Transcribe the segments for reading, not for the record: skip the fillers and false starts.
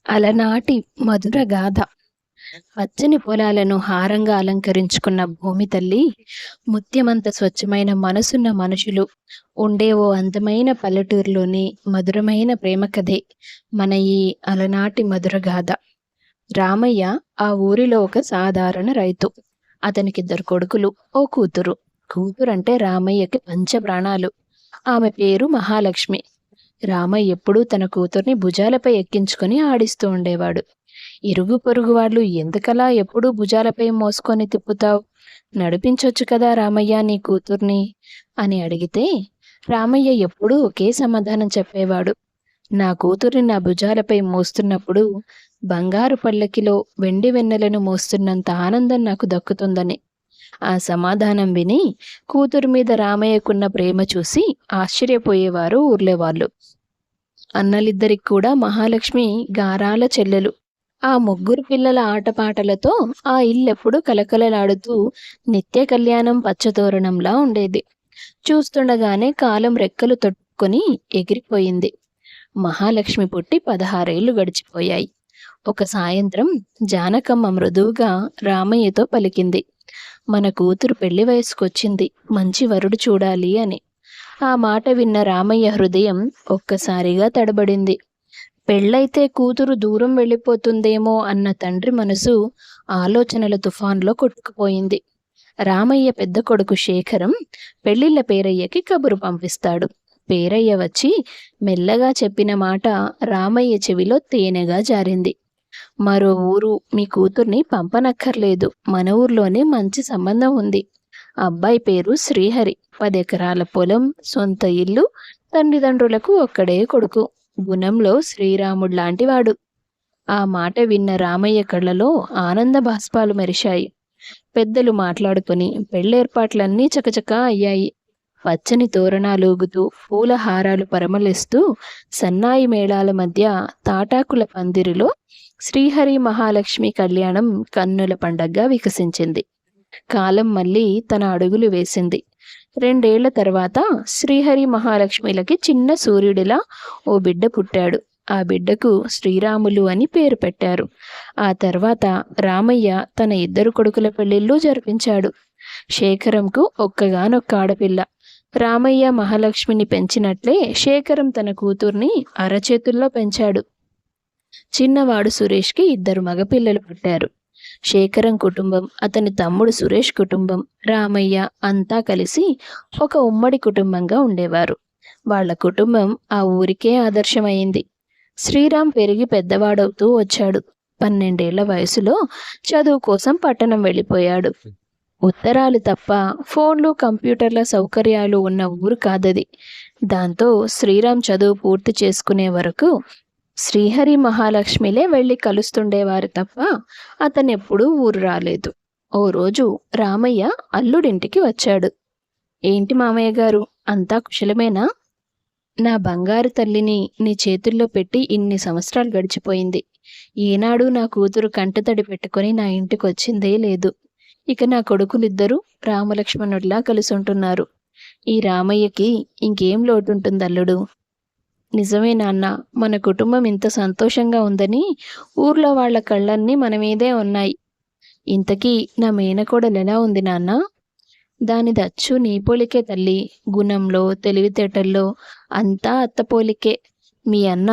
అలనాటి మధుర గాథ. పచ్చని పొలాలను హారంగా అలంకరించుకున్న భూమి తల్లి, ముత్యమంత స్వచ్ఛమైన మనసున్న మనుషులు ఉండే ఓ అందమైన పల్లెటూరులోని మధురమైన ప్రేమ కథే మన ఈ అలనాటి మధుర గాథ. రామయ్య ఆ ఊరిలో ఒక సాధారణ రైతు. అతనికిద్దరు కొడుకులు, ఓ కూతురు. కూతురంటే రామయ్యకి పంచప్రాణాలు. ఆమె పేరు మహాలక్ష్మి. రామయ్య ఎప్పుడూ తన కూతుర్ని భుజాలపై ఎక్కించుకొని ఆడిస్తూ ఉండేవాడు. ఇరుగు పొరుగు వాళ్ళు ఎందుకలా ఎప్పుడూ భుజాలపై మోసుకొని తిప్పుతావు? నడిపించొచ్చు కదా రామయ్య నీ కూతుర్ని అని అడిగితే రామయ్య ఎప్పుడూ ఒకే సమాధానం చెప్పేవాడు. నా కూతుర్ని నా భుజాలపై మోస్తున్నప్పుడు బంగారు పల్లకిలో వెండి వెన్నెలను మోస్తున్నంత ఆనందం నాకు దక్కుతుందని. ఆ సమాధానం విని కూతురు మీద రామయ్యకున్న ప్రేమ చూసి ఆశ్చర్యపోయేవారు ఊర్లే వాళ్ళు. అన్నలిద్దరికి కూడా మహాలక్ష్మి గారాల చెల్లెలు. ఆ ముగ్గురు పిల్లల ఆటపాటలతో ఆ ఇల్లెప్పుడు కలకలలాడుతూ నిత్య కళ్యాణం పచ్చతోరణంలా ఉండేది. చూస్తుండగానే కాలం రెక్కలు తొట్టుకొని ఎగిరిపోయింది. మహాలక్ష్మి పుట్టి 16 ఏళ్లు గడిచిపోయాయి. ఒక సాయంత్రం జానకమ్మ మృదువుగా రామయ్యతో పలికింది, మన కూతురు పెళ్లి వయసుకొచ్చింది, మంచి వరుడు చూడాలి అని. ఆ మాట విన్న రామయ్య హృదయం ఒక్కసారిగా తడబడింది. పెళ్ళైతే కూతురు దూరం వెళ్ళిపోతుందేమో అన్న తండ్రి మనసు ఆలోచనల తుఫాన్లో కొట్టుకుపోయింది. రామయ్య పెద్ద కొడుకు శేఖరం పెళ్లిళ్ళ పేరయ్యకి కబురు పంపిస్తాడు. పేరయ్య వచ్చి మెల్లగా చెప్పిన మాట రామయ్య చెవిలో తేనెగా జారింది. మరో ఊరు మీ కూతుర్ని పంపనక్కర్లేదు, మన ఊర్లోనే మంచి సంబంధం ఉంది. అబ్బాయి పేరు శ్రీహరి. 10 ఎకరాల పొలం, సొంత ఇల్లు, తల్లిదండ్రులకు ఒక్కడే కొడుకు. గుణంలో శ్రీరాముడు లాంటివాడు. ఆ మాట విన్న రామయ్య కళ్ళలో ఆనంద బాష్పాలు మెరిశాయి. పెద్దలు మాట్లాడుకుని పెళ్ళేర్పాట్లన్నీ చకచకా అయ్యాయి. పచ్చని తోరణాలూగుతూ, పూల హారాలు పరమలిస్తూ, సన్నాయి మేళాల మధ్య తాటాకుల పందిరిలో శ్రీహరి మహాలక్ష్మి కళ్యాణం కన్నుల పండగగా వికసించింది. కాలం మళ్ళీ తన అడుగులు వేసింది. 2 ఏళ్ల తర్వాత శ్రీహరి మహాలక్ష్మిలకి చిన్న సూర్యుడిలా ఓ బిడ్డ పుట్టాడు. ఆ బిడ్డకు శ్రీరాములు అని పేరు పెట్టారు. ఆ తర్వాత రామయ్య తన 2 కొడుకుల పెళ్లిళ్ళు జరిపించాడు. శేఖరంకు ఒక్కగానొక్క ఆడపిల్ల. రామయ్య మహాలక్ష్మిని పెంచినట్లే శేఖరం తన కూతుర్ని అరచేతుల్లో పెంచాడు. చిన్నవాడు సురేష్కి 2 మగపిల్లలు పుట్టారు. శేఖరం కుటుంబం, అతని తమ్ముడు సురేష్ కుటుంబం, రామయ్య అంతా కలిసి ఒక ఉమ్మడి కుటుంబంగా ఉండేవారు. వాళ్ల కుటుంబం ఆ ఊరికే ఆదర్శమైంది. శ్రీరామ్ పెరిగి పెద్దవాడవుతూ వచ్చాడు. 12 ఏళ్ల వయసులో చదువు కోసం పట్టణం వెళ్ళిపోయాడు. ఉత్తరాలు తప్ప ఫోన్లు, కంప్యూటర్ల సౌకర్యాలు ఉన్న ఊరు కాదది. దాంతో శ్రీరామ్ చదువు పూర్తి చేసుకునే వరకు శ్రీహరి మహాలక్ష్మిలే వెళ్ళి కలుస్తుండేవారు తప్ప అతనెప్పుడూ ఊరు రాలేదు. ఓ రోజు రామయ్య అల్లుడింటికి వచ్చాడు. ఏంటి మామయ్య గారు, అంతా కుశలమేనా? నా బంగారు తల్లిని నీ చేతుల్లో పెట్టి ఇన్ని సంవత్సరాలు గడిచిపోయింది. ఏనాడు నా కూతురు కంటతడి పెట్టుకొని నా ఇంటికి వచ్చిందే లేదు. ఇక నా కొడుకులిద్దరూ రామలక్ష్మణుడిలా కలుసుంటున్నారు. ఈ రామయ్యకి ఇంకేం లోటుంటుంది అల్లుడు? నిజమే నాన్న, మన కుటుంబం ఇంత సంతోషంగా ఉందని ఊర్లో వాళ్ల కళ్ళన్నీ మన మీదే ఉన్నాయి. ఇంతకీ నా మేనకోడలు ఎలా ఉంది నాన్న? దానిది అచ్చు నీ పోలికే తల్లి. గుణంలో, తెలివితేటల్లో అంతా అత్తపోలికే. మీ అన్న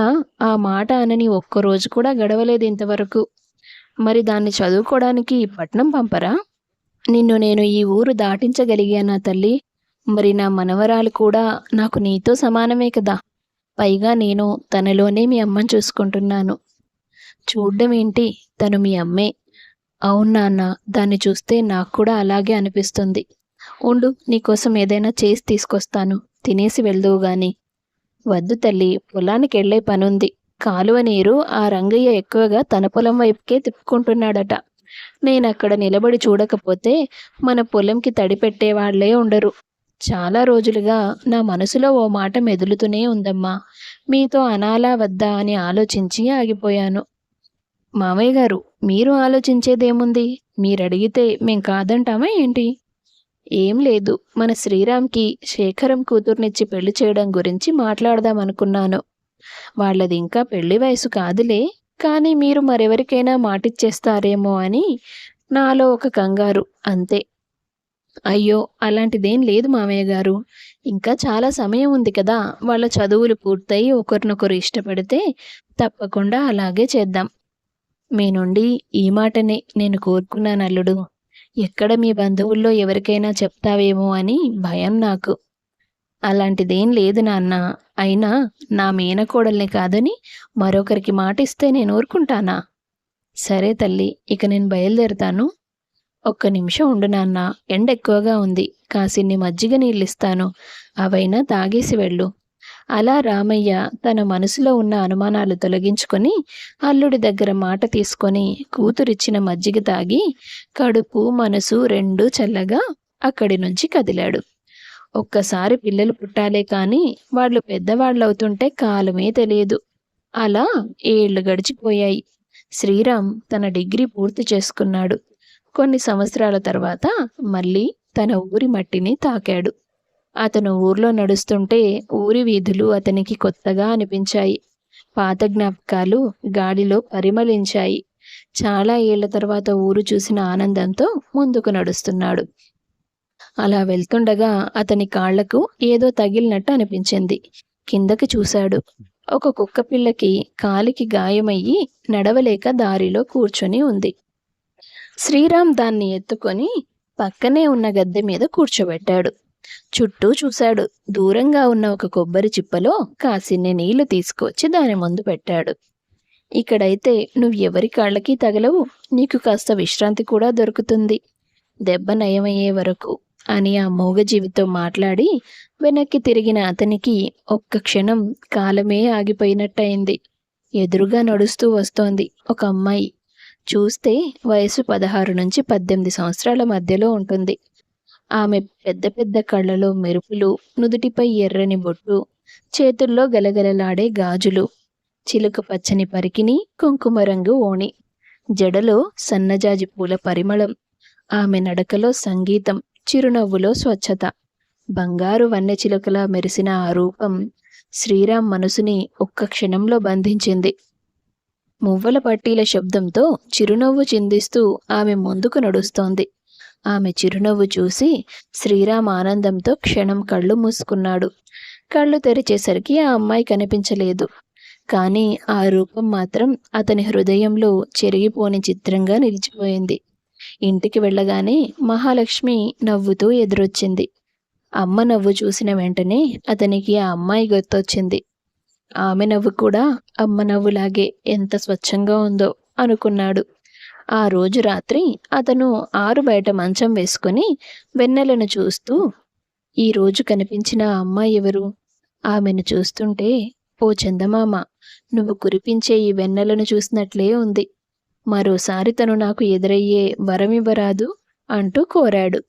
ఆ మాట అనని ఒక్కరోజు కూడా గడవలేదు ఇంతవరకు. మరి దాన్ని చదువుకోవడానికి పట్నం పంపరా? నిన్ను నేను ఈ ఊరు దాటించగలిగానా తల్లి? మరి నా మనవరాలు కూడా నాకు నీతో సమానమే కదా. పైగా నేను తనలోనే మీ అమ్మని చూసుకుంటున్నాను. చూడ్డం ఏంటి, తను మీ అమ్మే. అవును నాన్న, దాన్ని చూస్తే నాకు కూడా అలాగే అనిపిస్తుంది. ఉండు, నీకోసం ఏదైనా చేసి తీసుకొస్తాను, తినేసి వెళ్దువు గాని. వద్దు తల్లి, పొలానికి వెళ్లే పనుంది. కాలువ నీరు ఆ రంగయ్య ఎక్కువగా తన పొలం వైపుకే తిప్పుకుంటున్నాడట. నేనక్కడ నిలబడి చూడకపోతే మన పొలంకి తడి పెట్టేవాళ్లే ఉండరు. చాలా రోజులుగా నా మనసులో ఓ మాట మెదులుతూనే ఉందమ్మా. మీతో అనాలా వద్దా అని ఆలోచించి ఆగిపోయాను. మామయ్య గారు, మీరు ఆలోచించేదేముంది? మీరడిగితే మేం కాదంటామా ఏంటి? ఏం లేదు, మన శ్రీరామ్కి శేఖరం కూతుర్నిచ్చి పెళ్లి చేయడం గురించి మాట్లాడదామనుకున్నాను. వాళ్ళది ఇంకా పెళ్లి వయసు కాదులే, కానీ మీరు మరెవరికైనా మాటిచ్చేస్తారేమో అని నాలో ఒక కంగారు అంతే. అయ్యో! అలాంటిదేం లేదు మామయ్య గారు. ఇంకా చాలా సమయం ఉంది కదా! వాళ్ళ చదువులు పూర్తయి ఒకరినొకరు ఇష్టపడితే తప్పకుండా అలాగే చేద్దాం. మీ నుండి ఈ మాటనే నేను కోరుకున్నానల్లుడు. ఎక్కడ మీ బంధువుల్లో ఎవరికైనా చెప్తావేమో అని భయం నాకు. అలాంటిదేం లేదు నాన్నా. అయినా నా మేనకోడల్ని కాదని మరొకరికి మాటిస్తే నేనూరుకుంటానా? సరే తల్లి, ఇక నేను బయలుదేరతాను. ఒక్క నిమిషం ఉండు నాన్నా. ఎండెక్కువగా ఉంది. కాసిన్ని మజ్జిగ నీళ్ళిస్తాను. అవైనా తాగేసి వెళ్ళు. అలా రామయ్య తన మనసులో ఉన్న అనుమానాలు తొలగించుకొని అల్లుడి దగ్గర మాట తీసుకొని కూతురిచ్చిన మజ్జిగ తాగి కడుపు మనసు రెండూ చల్లగా అక్కడి నుంచి కదిలాడు. ఒక్కసారి పిల్లలు పుట్టాలే కాని వాళ్ళు పెద్దవాళ్ళవుతుంటే కాలమే తెలియదు. అలా ఏళ్లు గడిచిపోయాయి. శ్రీరామ్ తన డిగ్రీ పూర్తి చేసుకున్నాడు. కొన్ని సంవత్సరాల తర్వాత మళ్ళీ తన ఊరి మట్టిని తాకాడు. అతను ఊర్లో నడుస్తుంటే ఊరి వీధులు అతనికి కొత్తగా అనిపించాయి. పాత జ్ఞాపకాలు గాలిలో పరిమళించాయి. చాలా ఏళ్ల తర్వాత ఊరు చూసిన ఆనందంతో ముందుకు నడుస్తున్నాడు. అలా వెళ్తుండగా అతని కాళ్లకు ఏదో తగిలినట్టు అనిపించింది. కిందకి చూశాడు. ఒక కుక్కపిల్లకి కాలికి గాయమయ్యి నడవలేక దారిలో కూర్చొని ఉంది. శ్రీరామ్ దాన్ని ఎత్తుకొని పక్కనే ఉన్న గద్దె మీద కూర్చోబెట్టాడు. చుట్టూ చూశాడు. దూరంగా ఉన్న ఒక కొబ్బరి చిప్పలో కాసిన్ని నీళ్లు తీసుకొచ్చి దాని ముందు పెట్టాడు. ఇక్కడైతే నువ్వెవరి కాళ్ళకి తగలవు, నీకు కాస్త విశ్రాంతి కూడా దొరుకుతుంది, దెబ్బ నయమయ్యే వరకు అని ఆ మూగజీవితో మాట్లాడి వెనక్కి తిరిగిన అతనికి ఒక్క క్షణం కాలమే ఆగిపోయినట్టయింది. ఎదురుగా నడుస్తూ వస్తోంది ఒక అమ్మాయి. చూస్తే వయసు 16 నుంచి 18 సంవత్సరాల మధ్యలో ఉంటుంది. ఆమె పెద్ద పెద్ద కళ్ళలో మెరుపులు, నుదుటిపై ఎర్రని బొట్టు, చేతుల్లో గలగలలాడే గాజులు, చిలుక పచ్చని పరికిణి, కుంకుమ రంగు ఓణి, జడలో సన్నజాజి పూల పరిమళం, ఆమె నడకలో సంగీతం, చిరునవ్వులో స్వచ్ఛత. బంగారు వన్నె చిలుకలా మెరిసిన ఆ రూపం శ్రీరామ్ మనసుని ఒక్క క్షణంలో బంధించింది. మువ్వల పట్టీల శబ్దంతో చిరునవ్వు చిందిస్తూ ఆమె ముందుకు నడుస్తోంది. ఆమె చిరునవ్వు చూసి శ్రీరామ్ ఆనందంతో క్షణం కళ్ళు మూసుకున్నాడు. కళ్ళు తెరిచేసరికి ఆ అమ్మాయి కనిపించలేదు. కానీ ఆ రూపం మాత్రం అతని హృదయంలో చెరిగిపోని చిత్రంగా నిలిచిపోయింది. ఇంటికి వెళ్ళగానే మహాలక్ష్మి నవ్వుతూ ఎదురొచ్చింది. అమ్మ నవ్వు చూసిన వెంటనే అతనికి ఆ అమ్మాయి గుర్తొచ్చింది. ఆమె నవ్వు కూడా అమ్మ నవ్వులాగే ఎంత స్వచ్ఛంగా ఉందో అనుకున్నాడు. ఆ రోజు రాత్రి అతను ఆరు బయట మంచం వేసుకుని వెన్నెలను చూస్తూ, ఈ రోజు కనిపించిన ఆ అమ్మాయి ఎవరు? ఆమెను చూస్తుంటే ఓ చందమామ, నువ్వు కురిపించే ఈ వెన్నెలను చూసినట్లే ఉంది. మరోసారి తను నాకు ఎదురయ్యే వరమివ్వరాదు అంటూ కోరాడు.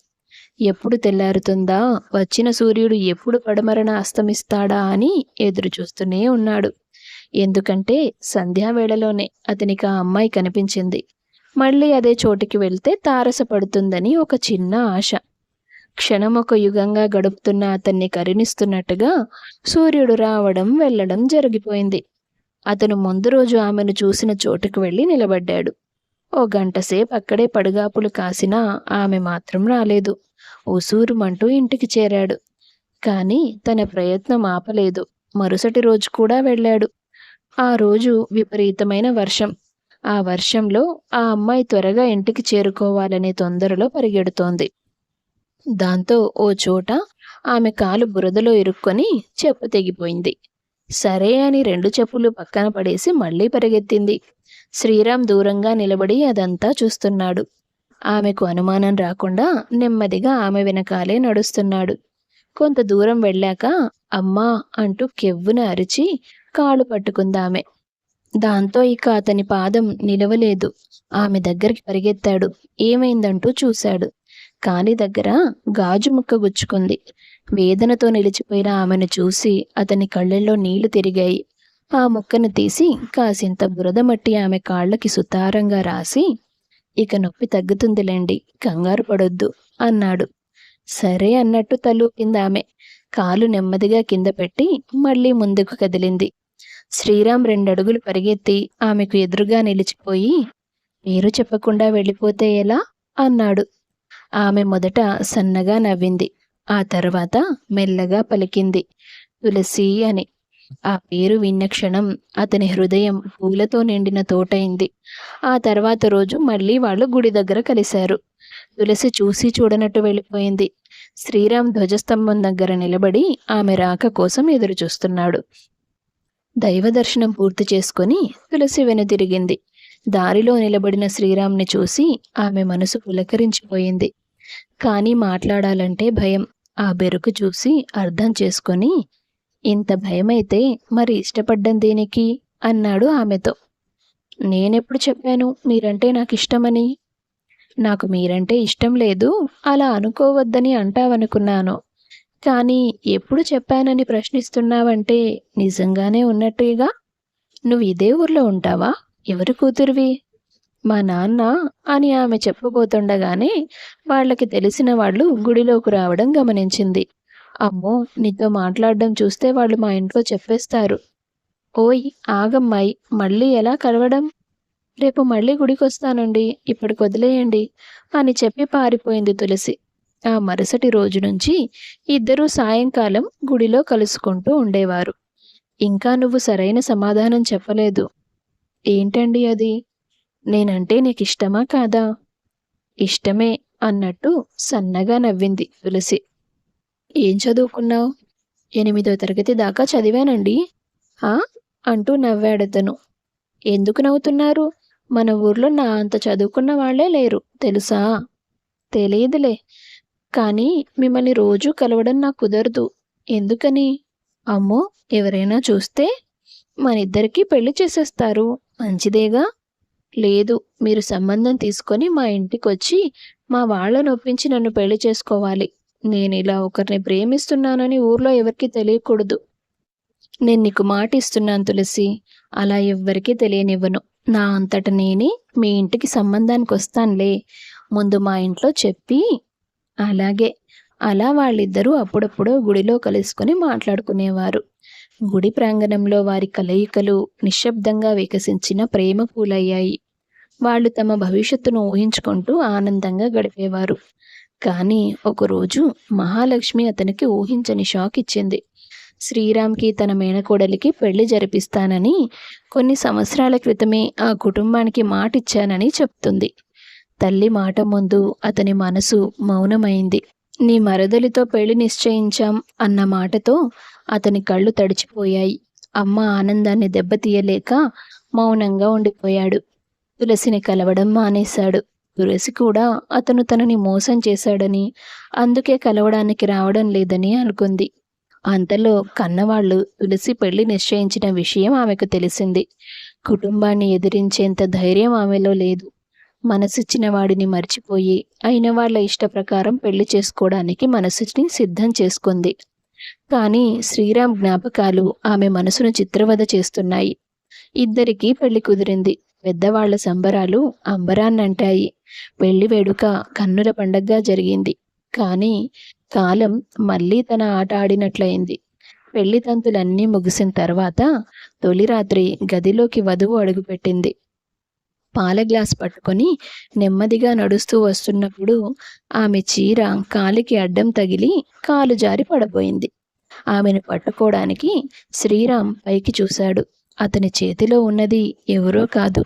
ఎప్పుడు తెల్లారుతుందా, వచ్చిన సూర్యుడు ఎప్పుడు పడమరన అస్తమిస్తాడా అని ఎదురు చూస్తూనే ఉన్నాడు. ఎందుకంటే సంధ్యావేళలోనే అతనికి ఆ అమ్మాయి కనిపించింది. మళ్ళీ అదే చోటికి వెళ్తే తారసపడుతుందని ఒక చిన్న ఆశ. క్షణం ఒక యుగంగా గడుపుతున్న అతన్ని కరుణిస్తున్నట్టుగా సూర్యుడు రావడం వెళ్ళడం జరిగిపోయింది. అతను ముందు రోజు ఆమెను చూసిన చోటుకు వెళ్ళి నిలబడ్డాడు. ఓ గంటసేపు అక్కడే పడుగాపులు కాసినా ఆమె మాత్రం రాలేదు. ఉసూరుమంటూ ఇంటికి చేరాడు. కానీ తన ప్రయత్నం ఆపలేదు. మరుసటి రోజు కూడా వెళ్ళాడు. ఆ రోజు విపరీతమైన వర్షం. ఆ వర్షంలో ఆ అమ్మాయి త్వరగా ఇంటికి చేరుకోవాలనే తొందరలో పరిగెడుతోంది. దాంతో ఓ చోట ఆమె కాలు బురదలో ఇరుక్కొని చెప్పు తెగిపోయింది. సరే అని 2 చెప్పులు పక్కన పడేసి మళ్ళీ పరిగెత్తింది. శ్రీరామ్ దూరంగా నిలబడి అదంతా చూస్తున్నాడు. ఆమెకు అనుమానం రాకుండా నెమ్మదిగా ఆమె వెనకాలే నడుస్తున్నాడు. కొంత దూరం వెళ్ళాక అమ్మా అంటూ కెవ్వున అరిచి కాలు పట్టుకుందామె. దాంతో ఇక అతని పాదం నిలవలేదు. ఆమె దగ్గరికి పరిగెత్తాడు. ఏమైందంటూ చూశాడు. కాలి దగ్గర గాజు ముక్క గుచ్చుకుంది. వేదనతో నిలిచిపోయిన ఆమెను చూసి అతని కళ్ళల్లో నీళ్లు తిరిగాయి. ఆ ముక్కను తీసి కాసింత బురద మట్టి ఆమె కాళ్ళకి సుతారంగా రాసి, ఇక నొప్పి తగ్గుతుందిలేండి, కంగారు పడొద్దు అన్నాడు. సరే అన్నట్టు తలూపిందామె. కాలు నెమ్మదిగా కింద పెట్టి మళ్ళీ ముందుకు కదిలింది. శ్రీరామ్ రెండడుగులు పరిగెత్తి ఆమెకు ఎదురుగా నిలిచిపోయి, పేరు చెప్పకుండా వెళ్ళిపోతే ఎలా అన్నాడు. ఆమె మొదట సన్నగా నవ్వింది. ఆ తర్వాత మెల్లగా పలికింది, తులసి అని. ఆ పేరు విన్న క్షణం అతని హృదయం పూలతో నిండిన తోటైంది. ఆ తర్వాత రోజు మళ్ళీ వాళ్ళు గుడి దగ్గర కలిశారు. తులసి చూసి చూడనట్టు వెళ్ళిపోయింది. శ్రీరామ్ ధ్వజస్తంభం దగ్గర నిలబడి ఆమె రాక కోసం ఎదురుచూస్తున్నాడు. దైవ దర్శనం పూర్తి చేసుకుని తులసి వెనుతిరిగింది. దారిలో నిలబడిన శ్రీరామ్ని చూసి ఆమె మనసు పులకరించిపోయింది. కానీ మాట్లాడాలంటే భయం. ఆ బెరుకు చూసి అర్థం చేసుకొని, ఇంత భయమైతే మరి ఇష్టపడ్డం దేనికి అన్నాడు ఆమెతో. నేనెప్పుడు చెప్పాను మీరంటే నాకిష్టమని? నాకు మీరంటే ఇష్టం లేదు, అలా అనుకోవద్దని అంటావనుకున్నాను. కానీ ఎప్పుడు చెప్పానని ప్రశ్నిస్తున్నావంటే నిజంగానే ఉన్నట్టుగా. నువ్వు ఇదే ఊర్లో ఉంటావా? ఎవరి కూతురివి? మా నాన్న అని ఆమె చెప్పబోతుండగానే వాళ్ళకి తెలిసిన వాళ్ళు గుడిలోకి రావడం గమనించింది. అమ్మో, నీతో మాట్లాడడం చూస్తే వాళ్ళు మా ఇంట్లో చెప్పేస్తారు. ఓయ్ ఆగమ్మాయి, మళ్ళీ ఎలా కలవడం? రేపు మళ్ళీ గుడికొస్తానండి, ఇప్పటికి వదిలేయండి అని చెప్పి పారిపోయింది తులసి. ఆ మరుసటి రోజు నుంచి ఇద్దరూ సాయంకాలం గుడిలో కలుసుకుంటూ ఉండేవారు. ఇంకా నువ్వు సరైన సమాధానం చెప్పలేదు. ఏంటండి అది? నేనంటే నీకిష్టమా కాదా? ఇష్టమే అన్నట్టు సన్నగా నవ్వింది తులసి. ఏం చదువుకున్నావు? 8వ తరగతి దాకా చదివానండి. ఆ అంటూ నవ్వాడతను. ఎందుకు నవ్వుతున్నారు? మన ఊర్లో నా అంత చదువుకున్న వాళ్లే లేరు తెలుసా? తెలియదులే, కానీ మిమ్మల్ని రోజూ కలవడం నాకు కుదరదు. ఎందుకని? అమ్మో, ఎవరైనా చూస్తే మనిద్దరికీ పెళ్లి చేసేస్తారు. మంచిదేగా? లేదు, మీరు సంబంధం తీసుకొని మా ఇంటికొచ్చి మా వాళ్ళని ఒప్పించి నన్ను పెళ్లి చేసుకోవాలి. నేను ఇలా ఒకరిని ప్రేమిస్తున్నానని ఊర్లో ఎవరికీ తెలియకూడదు. నేను నీకు మాట ఇస్తున్నాను తులసి, అలా ఎవ్వరికీ తెలియనివ్వను. నా అంతట నేనే మీ ఇంటికి సంబంధానికి వస్తానులే. ముందు మా ఇంట్లో చెప్పి. అలాగే. అలా వాళ్ళిద్దరూ అప్పుడప్పుడు గుడిలో కలుసుకొని మాట్లాడుకునేవారు. గుడి ప్రాంగణంలో వారి కలయికలు నిశ్శబ్దంగా వికసించిన ప్రేమ పూలయ్యాయి. వాళ్ళు తమ భవిష్యత్తును ఊహించుకుంటూ ఆనందంగా గడిపేవారు. కానీ ఒకరోజు మహాలక్ష్మి అతనికి ఊహించని షాక్ ఇచ్చింది. శ్రీరామ్కి తన మేనకోడలికి పెళ్లి జరిపిస్తానని కొన్ని సంవత్సరాల క్రితమే ఆ కుటుంబానికి మాటిచ్చానని చెప్తుంది. తల్లి మాట ముందు అతని మనసు మౌనమైంది. నీ మరదలితో పెళ్లి నిశ్చయించాం అన్న మాటతో అతని కళ్ళు తడిచిపోయాయి. అమ్మ ఆనందాన్ని దెబ్బతీయలేక మౌనంగా ఉండిపోయాడు. తులసిని కలవడం మానేశాడు. తులసి కూడా అతను తనని మోసం చేశాడని, అందుకే కలవడానికి రావడం లేదని అనుకుంది. అంతలో కన్నవాళ్లు తులసి పెళ్లి నిశ్చయించిన విషయం ఆమెకు తెలిసింది. కుటుంబాన్ని ఎదిరించేంత ధైర్యం ఆమెలో లేదు. మనసిచ్చిన వాడిని మర్చిపోయి అయిన వాళ్ల ఇష్ట ప్రకారం పెళ్లి చేసుకోవడానికి మనసుని సిద్ధం చేసుకుంది. కానీ శ్రీరామ్ జ్ఞాపకాలు ఆమె మనసును చిత్రవద చేస్తున్నాయి. ఇద్దరికీ పెళ్లి కుదిరింది. పెద్దవాళ్ల సంబరాలు అంబరాన్నంటాయి. పెళ్లి వేడుక కన్నుల పండగగా జరిగింది. కానీ కాలం మళ్ళీ తన ఆట ఆడినట్లయింది. పెళ్లి తంతులన్నీ ముగిసిన తర్వాత తొలి రాత్రి గదిలోకి వధువు అడుగుపెట్టింది. పాల గ్లాస్ పట్టుకొని నెమ్మదిగా నడుస్తూ వస్తున్నప్పుడు ఆమె చీర కాలికి అడ్డం తగిలి కాలు జారి పడబోయింది. ఆమెను పట్టుకోవడానికి శ్రీరామ్ పైకి చూశాడు. అతని చేతిలో ఉన్నది ఎవరో కాదు,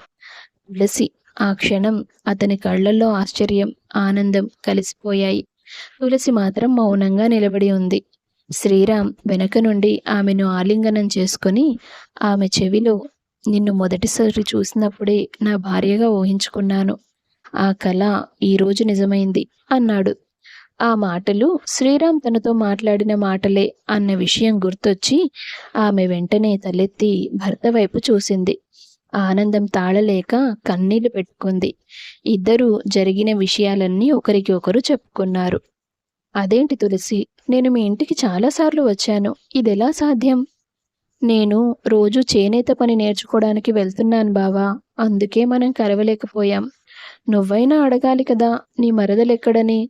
తులసి. ఆ క్షణం అతని కళ్లల్లో ఆశ్చర్యం, ఆనందం కలిసిపోయాయి. తులసి మాత్రం మౌనంగా నిలబడి ఉంది. శ్రీరామ్ వెనక నుండి ఆమెను ఆలింగనం చేసుకొని ఆమె చెవిలో, నిన్ను మొదటిసారి చూసినప్పుడే నా భార్యగా ఊహించుకున్నాను. ఆ కల ఈరోజు నిజమైంది అన్నాడు. ఆ మాటలు శ్రీరామ్ తనతో మాట్లాడిన మాటలే అన్న విషయం గుర్తొచ్చి ఆమె వెంటనే తలెత్తి భర్త వైపు చూసింది. ఆనందం తాళలేక కన్నీళ్లు పెట్టుకుంది. ఇద్దరూ జరిగిన విషయాలన్నీ ఒకరికి ఒకరు చెప్పుకున్నారు. అదేంటి తులసి, నేను మీ ఇంటికి చాలాసార్లు వచ్చాను, ఇదెలా సాధ్యం? నేను రోజు చేనేత పని నేర్చుకోవడానికి వెళ్తున్నాను బావా, అందుకే మనం కలవలేకపోయాం. నువ్వైనా అడగాలి కదా నీ మరదలెక్కడని.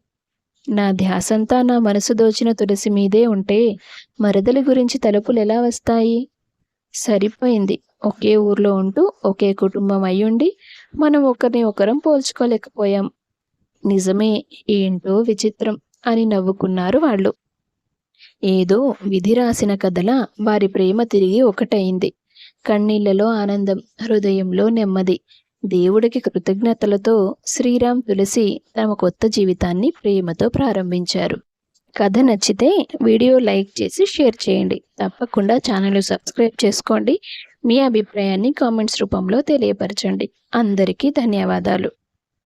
నా ధ్యాసంతా నా మనసు దోచిన తులసి మీదే ఉంటే మరదలి గురించి తలుపులు ఎలా వస్తాయి? సరిపోయింది. ఒకే ఊర్లో ఉంటూ ఒకే కుటుంబం అయ్యుండి మనం ఒకరిని ఒకరం పోల్చుకోలేకపోయాం. నిజమే, ఏంటో విచిత్రం అని నవ్వుకున్నారు వాళ్ళు. ఏదో విధి రాసిన కథలా వారి ప్రేమ తిరిగి ఒకటయింది. కన్నీళ్లలో ఆనందం, హృదయంలో నెమ్మది. దేవుడికి కృతజ్ఞతలతో శ్రీరామ్, తులసి తమ కొత్త జీవితాన్ని ప్రేమతో ప్రారంభించారు. కథ నచ్చితే వీడియో లైక్ చేసి షేర్ చేయండి. తప్పకుండా ఛానల్ సబ్స్క్రైబ్ చేసుకోండి. మీ అభిప్రాయాన్ని కామెంట్స్ రూపంలో తెలియపరచండి. అందరికీ ధన్యవాదాలు.